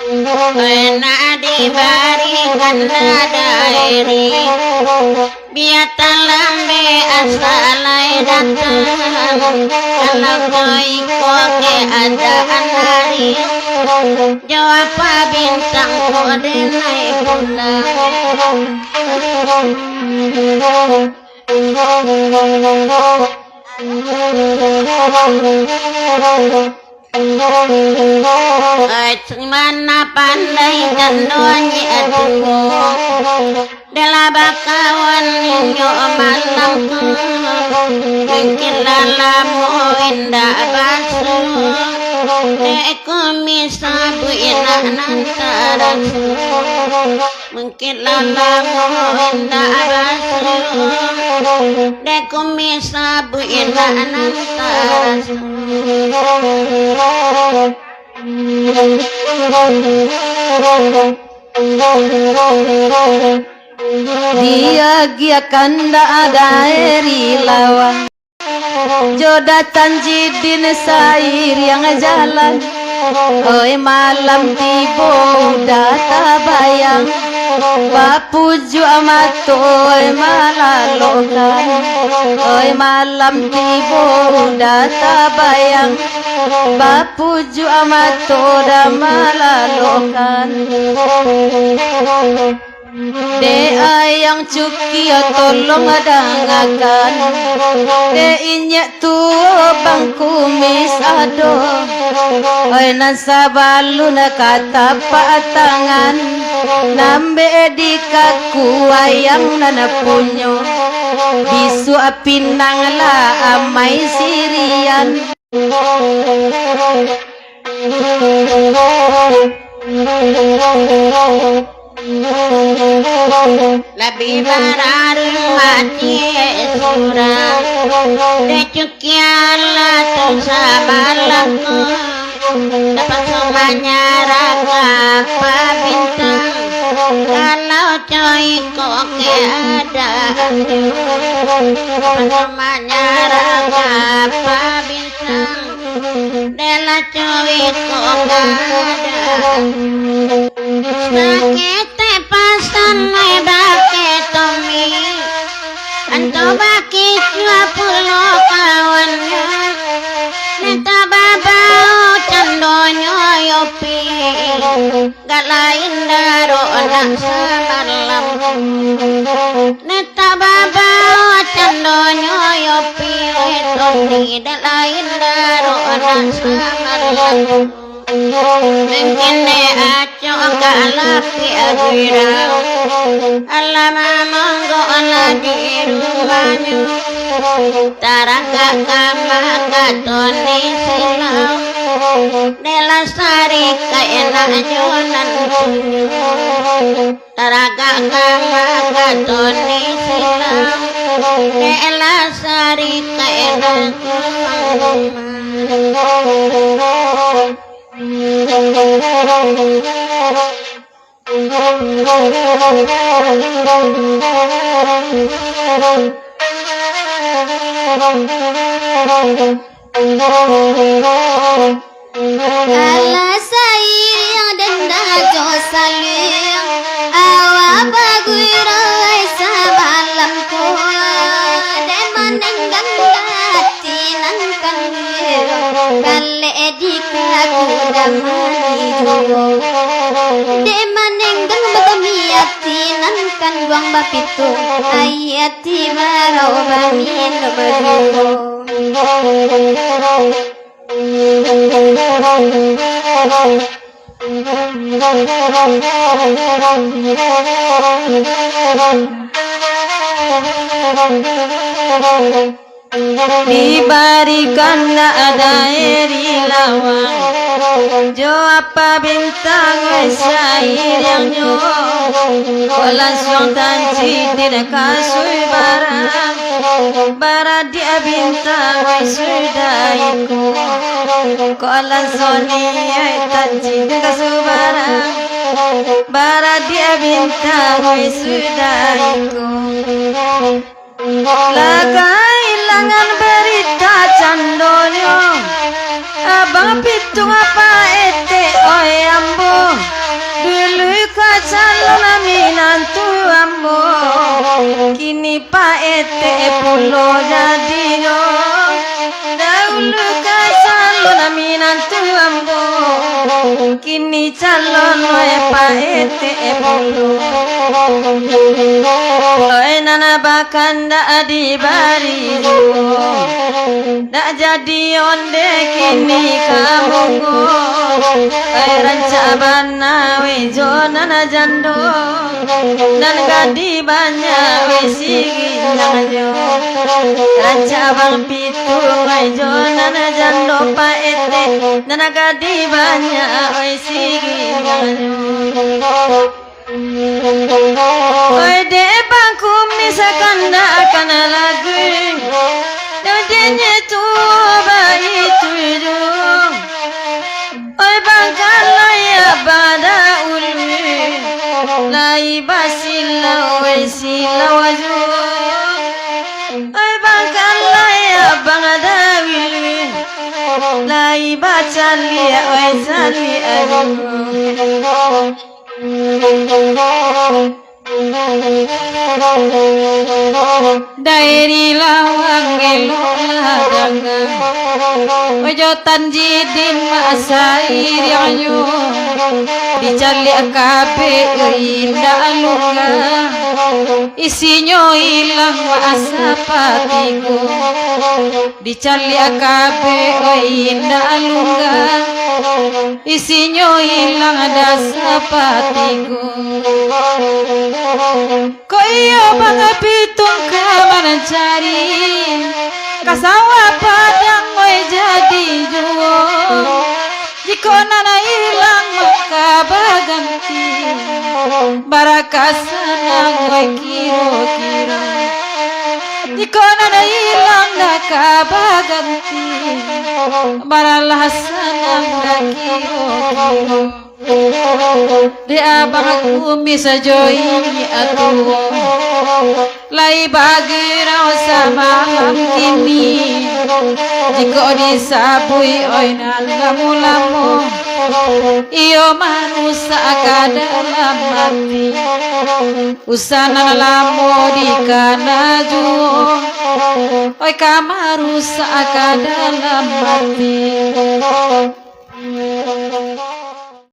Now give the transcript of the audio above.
Pernah diberikan dairi biatan lambe asalai datang kalau joiko keadaan hari jawab bintang kode naik bulan mana pandai dan doanya atuh Dela bakawan nyo malamku mungkin lalamu indah basu Deku misabu inak nantarasu mungkin lalamu indah basu Deku misabu inak nantarasu Dia giakan ada eri lawan Jodatan jidin sair yang jalan Oi malam tibo udah tabayang Bapuju amat oi malalokan Oi malam tibo udah tabayang Bapuju amat udah malalokan De ayang cuki tolong adangakan De inyak tuo bang kumis ado Oi nasa balu na kata patangan Nambe di kaku ayang nana punyo Bisu apinang la amai sirian Lebih bararu mati surah Decukian lah tersabalakku Dapat semuanya raga apa bintang Kalau coy kok keadaan Dapat semuanya raga apa bintang Dela coy kok keadaan Sakete pasan medake tomi Anto baki 20 kawannya Neta babao candonyo yopi Gak lain daro anak samalam Neta babao candonyo yopi Toni gak lain daro anak samalam Mungkin aco kalapi agirau Alama monggo ala di rumahnya Taraga kama katoni silau Dela sari kaena jonan Taraga kama katoni silau Dela sari kaena jonan Ala sair yang denda jo saling Awa bagui rai samalam ko Dan menenggang batinan kan Kale edika kudamani jo De menenggang bagamiatinan kan buang bapitu Ayati marau bamin badu Diberikan ada eri lawang Jo apa bintang sayang nyo ko langsung tanci tidak kasui barang bara dia bintang sudah iku ko langsung ni tanci tidak kasui barang bara dia bintang sudah iku laga ilangan berita candonyo abang pitung apa ete oi ambo dulu kacalon minantu ambo kini pa ete pulo jadi yo dahulu kacalon minantu ambo kini calon oi pa ete pulo oi nana bakanda di barijo dak jadi onde kini kamu oi ranca bana we jona jando dan gadi banyak we sigi janjo ranca bang pitu we jona jando pa ete dan gadi banyak we sigi janjo oi de bangku misalkan akan lagu dojenya tu bayi tudung oi bangkala ya bada ulwi lai basila oi sila waju oi bangkala ya bada ulwi lai bacali oi sali aju dairi lawang gelolanga ojo tanjidin masair yanyo dicali akabe inda alunga isinyo ilang maasapatiku dicali akabe inda alunga isinyo ilang dasapatiku koyo mga pitung kamar cari kasawa padang moy jadi juwo jiko nana ilang maka baganti barakasana moy kiro-kiro jiko nana ilang naka baganti baralasana moy kiro-kiro di abang misa joy atuh lai bagi rasa malam kini jika disabui oi lamu-lamu iyo manusia kadalam mati usana lamu di kana juo oi kamarusa kadalam mati